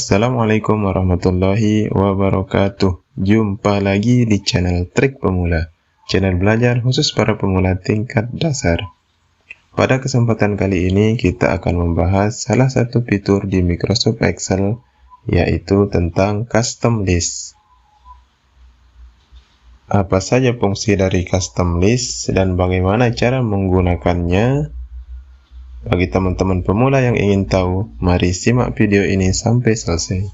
Assalamualaikum warahmatullahi wabarakatuh. Jumpa lagi di channel Trik Pemula, channel belajar khusus para pemula tingkat dasar. Pada kesempatan kali ini kita akan membahas salah satu fitur di Microsoft Excel, yaitu tentang custom list. Apa saja fungsi dari custom list dan bagaimana cara menggunakannya? Bagi teman-teman pemula yang ingin tahu, mari simak video ini sampai selesai.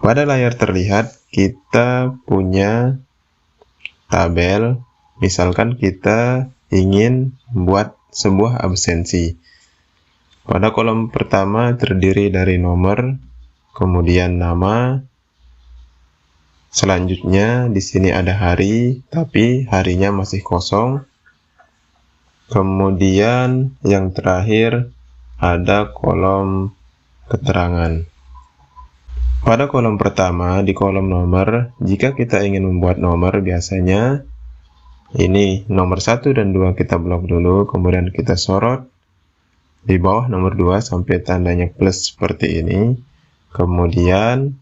Pada layar terlihat, kita punya tabel. Misalkan kita ingin membuat sebuah absensi. Pada kolom pertama terdiri dari nomor, kemudian nama. Selanjutnya di sini ada hari, tapi harinya masih kosong. Kemudian yang terakhir ada kolom keterangan. Pada kolom pertama di kolom nomor, jika kita ingin membuat nomor, biasanya ini nomor 1 dan 2 kita blok dulu, kemudian kita sorot di bawah nomor 2 sampai tandanya plus seperti ini. Kemudian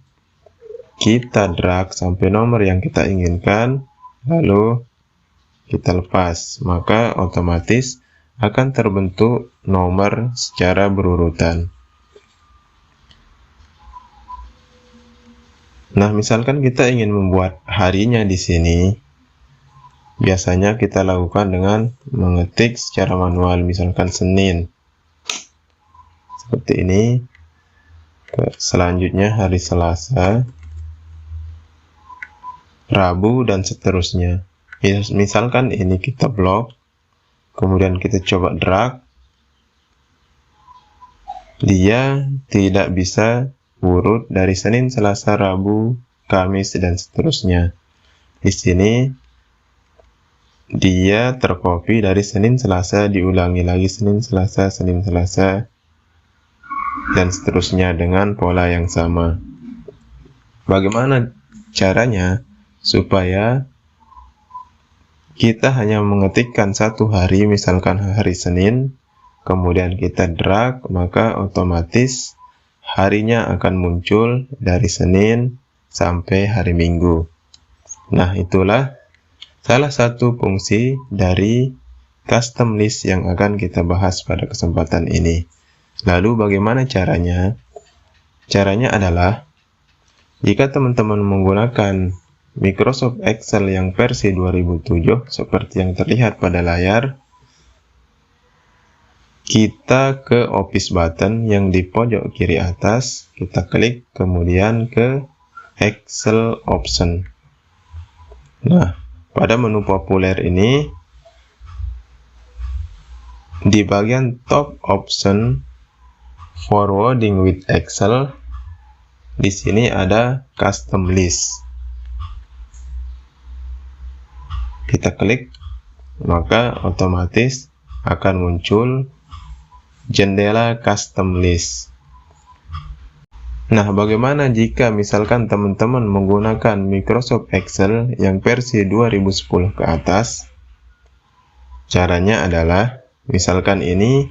kita drag sampai nomor yang kita inginkan, lalu kita lepas, maka otomatis akan terbentuk nomor secara berurutan. Nah, misalkan kita ingin membuat harinya di sini, biasanya kita lakukan dengan mengetik secara manual, misalkan Senin. Seperti ini. Selanjutnya hari Selasa, Rabu, dan seterusnya. Misalkan ini kita blok, kemudian kita coba drag, dia tidak bisa urut dari Senin, Selasa, Rabu, Kamis, dan seterusnya. Di sini dia tercopy dari Senin, Selasa, diulangi lagi Senin, Selasa, dan seterusnya dengan pola yang sama. Bagaimana caranya supaya kita hanya mengetikkan satu hari, misalkan hari Senin, kemudian kita drag, maka otomatis harinya akan muncul dari Senin sampai hari Minggu. Nah, itulah salah satu fungsi dari custom list yang akan kita bahas pada kesempatan ini. Lalu bagaimana caranya? Caranya adalah, jika teman-teman menggunakan Microsoft Excel yang versi 2007 seperti yang terlihat pada layar, kita ke Office button yang di pojok kiri atas, kita klik, kemudian ke Excel Option. Nah, pada menu populer ini, di bagian top option Forwarding with Excel, di sini ada Custom List. Kita klik, maka otomatis akan muncul jendela custom list. Nah, bagaimana jika misalkan teman-teman menggunakan Microsoft Excel yang versi 2010 ke atas? Caranya adalah, misalkan ini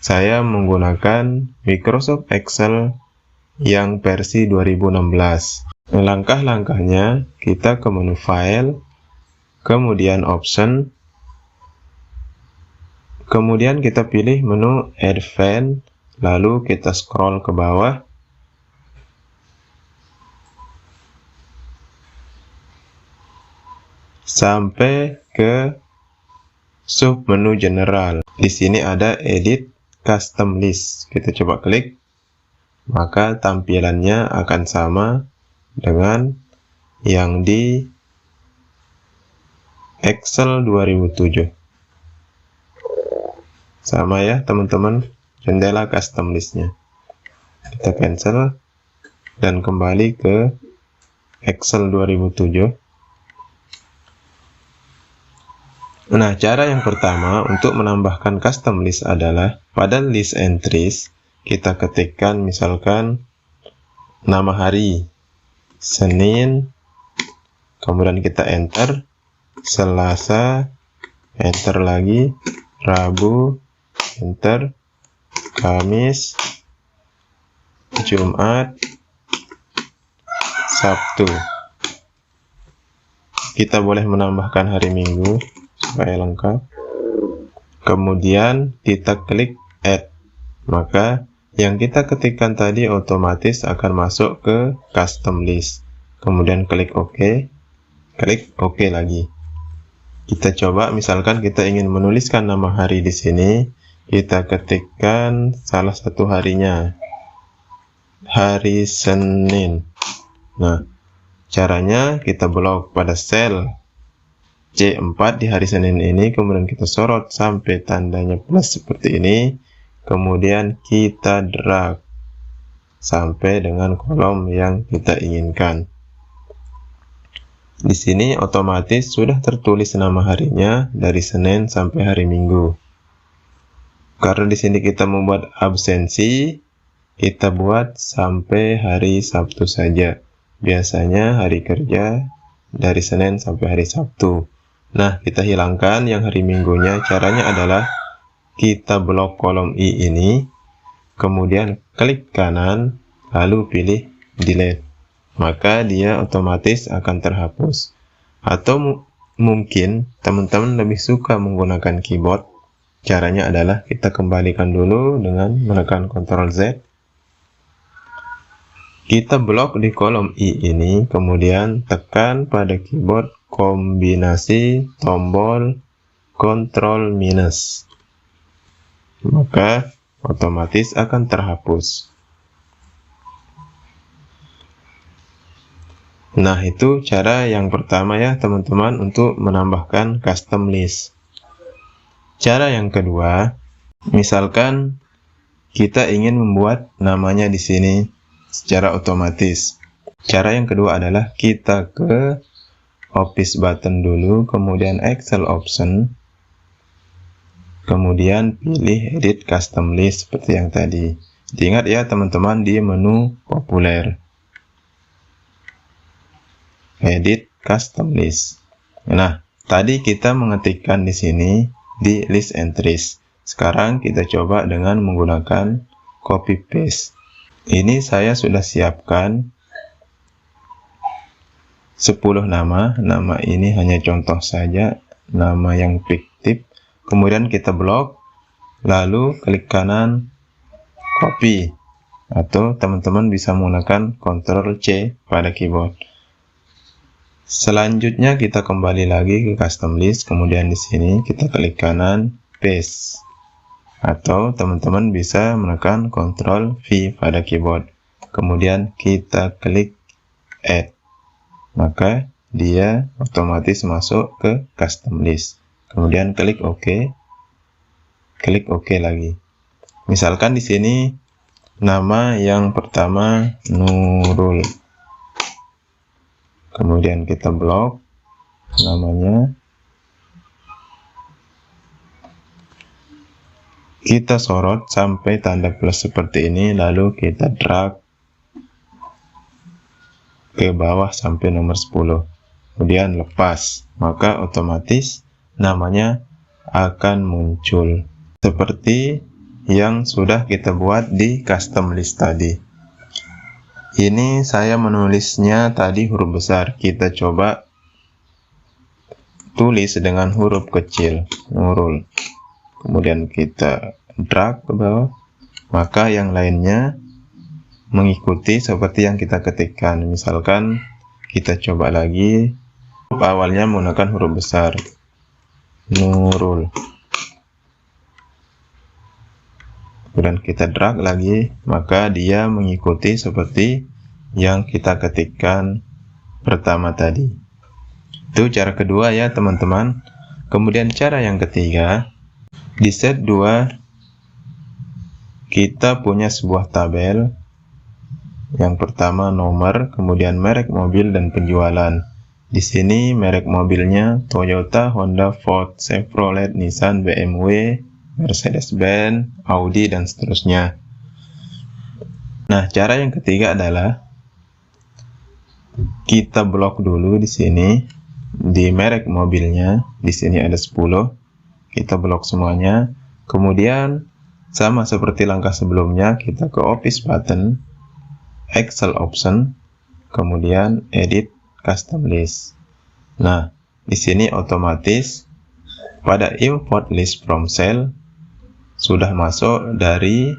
saya menggunakan Microsoft Excel yang versi 2016. Langkah-langkahnya, kita ke menu File, kemudian Option, kemudian kita pilih menu Advanced, lalu kita scroll ke bawah, sampai ke sub menu General. Di sini ada Edit Custom List. Kita coba klik, maka tampilannya akan sama dengan yang di Excel 2007. Sama ya teman-teman, jendela custom listnya. Kita cancel dan kembali ke Excel 2007. Nah, cara yang pertama untuk menambahkan custom list adalah pada list entries, kita ketikkan misalkan nama hari Senin, kemudian kita enter, Selasa, enter lagi, Rabu, enter, Kamis, Jumat, Sabtu. Kita boleh menambahkan hari Minggu supaya lengkap. Kemudian kita klik add. Maka yang kita ketikkan tadi otomatis akan masuk ke custom list. Kemudian klik OK. Klik OK lagi. Kita coba, misalkan kita ingin menuliskan nama hari di sini, kita ketikkan salah satu harinya, hari Senin. Nah, caranya kita blok pada sel C4 di hari Senin ini, kemudian kita sorot sampai tandanya plus seperti ini, kemudian kita drag sampai dengan kolom yang kita inginkan. Di sini otomatis sudah tertulis nama harinya dari Senin sampai hari Minggu. Karena di sini kita membuat absensi, kita buat sampai hari Sabtu saja. Biasanya hari kerja dari Senin sampai hari Sabtu. Nah, kita hilangkan yang hari Minggunya. Caranya adalah kita blok kolom I ini, kemudian klik kanan, lalu pilih delete. Maka dia otomatis akan terhapus. Atau mungkin teman-teman lebih suka menggunakan keyboard. Caranya adalah kita kembalikan dulu dengan menekan Ctrl Z. Kita blok di kolom I ini, kemudian tekan pada keyboard kombinasi tombol Ctrl minus. Maka otomatis akan terhapus. Nah, itu cara yang pertama ya teman-teman untuk menambahkan custom list. Cara yang kedua, misalkan kita ingin membuat namanya di sini secara otomatis. Cara yang kedua adalah kita ke Office button dulu, kemudian Excel option, kemudian pilih Edit Custom List seperti yang tadi. Diingat ya teman-teman, di menu populer. Edit Custom List. Nah, tadi kita mengetikkan di sini di list entries. Sekarang kita coba dengan menggunakan copy paste. Ini saya sudah siapkan 10 nama. Nama ini hanya contoh saja, nama yang fiktif. Kemudian kita blok, lalu klik kanan copy, atau teman-teman bisa menggunakan Ctrl C pada keyboard. Selanjutnya kita kembali lagi ke custom list, kemudian di sini kita klik kanan paste, atau teman-teman bisa menekan Ctrl V pada keyboard. Kemudian kita klik add, maka dia otomatis masuk ke custom list. Kemudian klik OK, klik OK lagi. Misalkan di sini nama yang pertama Nurul. Kemudian kita blok namanya. Kita sorot sampai tanda plus seperti ini, lalu kita drag ke bawah sampai nomor 10. Kemudian lepas, maka otomatis namanya akan muncul seperti yang sudah kita buat di custom list tadi. Ini saya menulisnya tadi huruf besar. Kita coba tulis dengan huruf kecil, Nurul. Kemudian kita drag ke bawah, maka yang lainnya mengikuti seperti yang kita ketikkan. Misalkan kita coba lagi, awalnya menggunakan huruf besar, Nurul. Kemudian kita drag lagi, maka dia mengikuti seperti yang kita ketikkan pertama tadi. Itu cara kedua ya teman-teman. Kemudian cara yang ketiga, di set 2 kita punya sebuah tabel. Yang pertama nomor, kemudian merek mobil dan penjualan. Di sini merek mobilnya Toyota, Honda, Ford, Chevrolet, Nissan, BMW, Mercedes-Benz, Audi, dan seterusnya. Nah, cara yang ketiga adalah kita blok dulu di sini di merek mobilnya. Di sini ada 10. Kita blok semuanya. Kemudian sama seperti langkah sebelumnya, kita ke Office button, Excel option, kemudian Edit Custom List. Nah, di sini otomatis pada import list from cell sudah masuk dari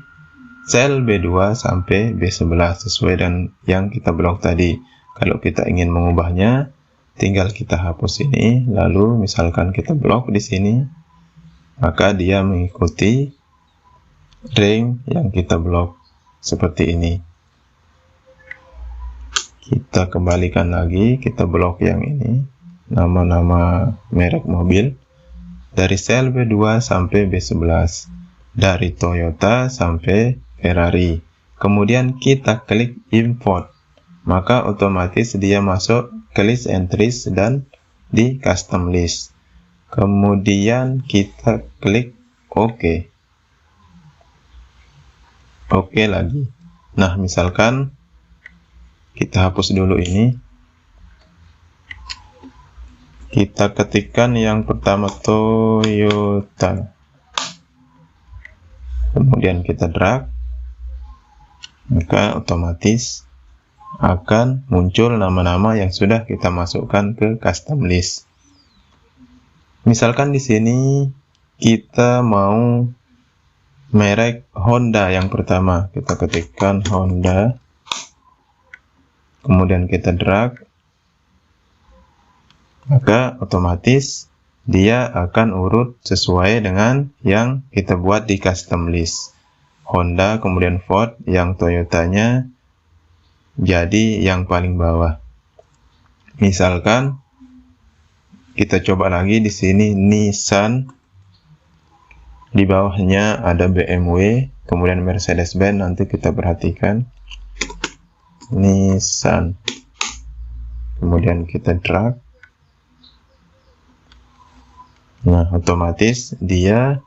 sel B2 sampai B11 sesuai dengan yang kita blok tadi. Kalau kita ingin mengubahnya, tinggal kita hapus ini, lalu misalkan kita blok di sini, maka dia mengikuti range yang kita blok seperti ini. Kita kembalikan lagi, kita blok yang ini, nama-nama merek mobil, dari sel B2 sampai B11, dari Toyota sampai Ferrari. Kemudian kita klik import, maka otomatis dia masuk ke list entries dan di custom list. Kemudian kita klik OK. Oke lagi. Nah, misalkan kita hapus dulu ini. Kita ketikkan yang pertama Toyota. Kemudian kita drag. Maka otomatis akan muncul nama-nama yang sudah kita masukkan ke custom list. Misalkan di sini kita mau merek Honda yang pertama, kita ketikkan Honda, kemudian kita drag, maka otomatis dia akan urut sesuai dengan yang kita buat di custom list. Honda, kemudian Ford, yang Toyotanya jadi yang paling bawah. Misalkan kita coba lagi di sini Nissan, di bawahnya ada BMW, kemudian Mercedes-Benz, nanti kita perhatikan Nissan, kemudian kita drag. Nah, otomatis dia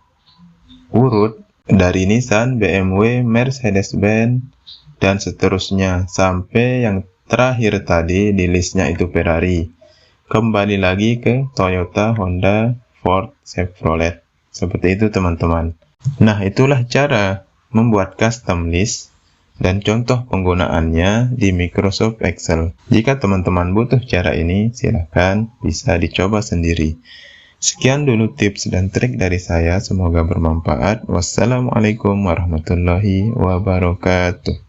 urut dari Nissan, BMW, Mercedes-Benz, dan seterusnya sampai yang terakhir tadi di listnya itu Ferrari. Kembali lagi ke Toyota, Honda, Ford, Chevrolet. Seperti itu teman-teman. Nah, itulah cara membuat custom list dan contoh penggunaannya di Microsoft Excel. Jika teman-teman butuh cara ini, silakan bisa dicoba sendiri. Sekian dulu tips dan trik dari saya, semoga bermanfaat. Wassalamualaikum warahmatullahi wabarakatuh.